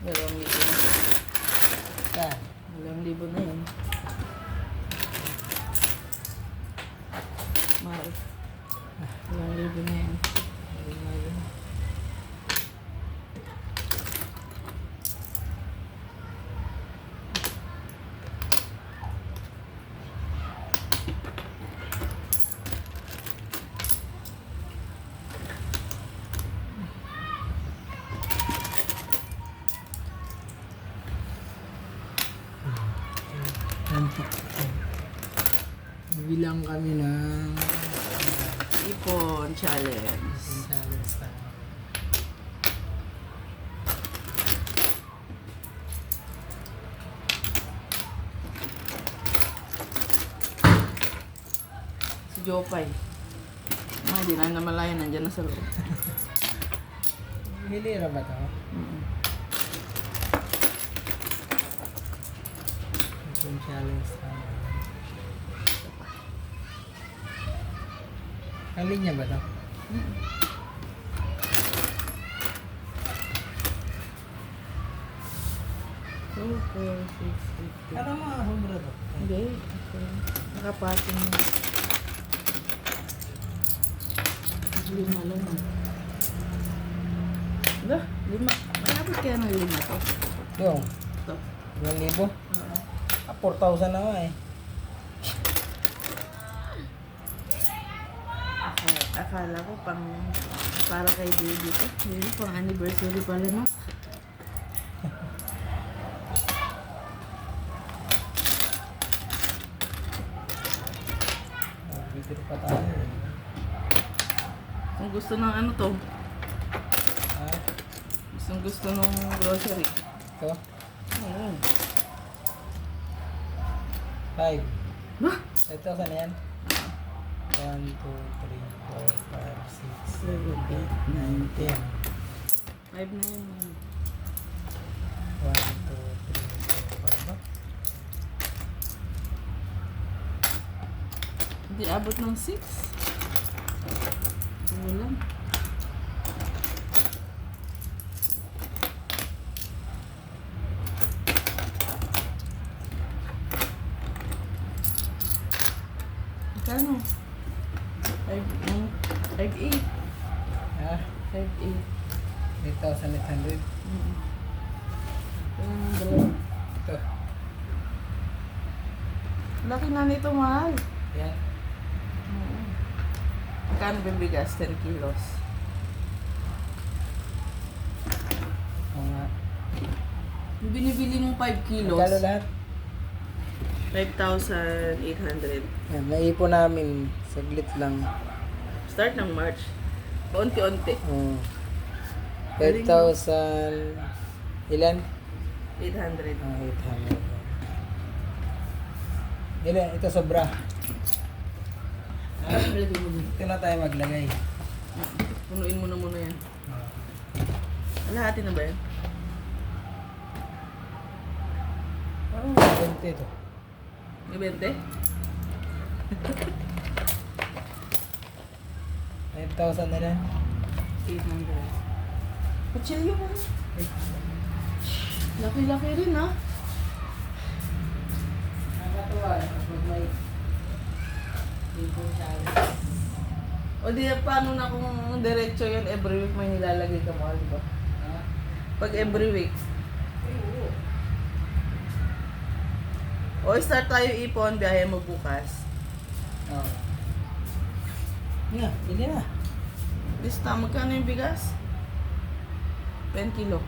2,000 na. Saan? 2,000 na yan. Mahal. 2,000 na yan. Bilang kami ng Ipon challenge. challenge tayo. Si Jopay. Hindi na namalayan. Nandiyan na sa loob. Hilira ba ito? Yung challenge tayo. Kalinya ba ito? Two, four, six, eight, eight. Ano mga humra to? Hindi. Okay. Nakapating na. 5 lang. Ba? 5. Malapit kaya ng 5 to? Yung, Ito. 2,000? Oo. 4,000 na nga eh. Akala ko para kay baby ko. Hindi, pang anniversary pala na. Bibir pa tayo eh. Kung gusto ng ano to, Ha? gusto nung grocery. Ito? Ayun. 5. Ba? 5,000 na yan? 1, 2, 3, 4, 5, 6, 7, 8, 9, 10. 5 na yun. 1, 2, 3, 4, 5 ba? Hindi abot ng 6. Wala. Kano? 5,8. Ha? 5,8. 8,800. Yung dalawa. Ito. Laki na nito, mahal. Yan. Kano bibigas? 10 kilos. Oo nga. Yung binibili mong 5 kilos, Magkano lahat? 5,800. Yan, naipon namin. Saglit lang. Start ng March. Paunti-unti. 5,000... Ilan? 800. 800. Ilan? Ito sobra. Lagay mo na. Ito na tayo maglagay. Punuin mo na muna yan. Lahati na ba yan? Parang 20 ito. May 20? 5,000 na lang. 800. Kutsilyo mo. Laki-laki rin, ha? Nakakatuwa. Kapag may ipon challenge. O di, paano na kung diretso yun, every week may nilalagay ka, mahal, di ba? Ha? Pag every week. Ay, oo. O, start tayo ipon, biyahe mo bukas. Oo. Nga, hindi na. Lista, magkano yung bigas? 10 kilo.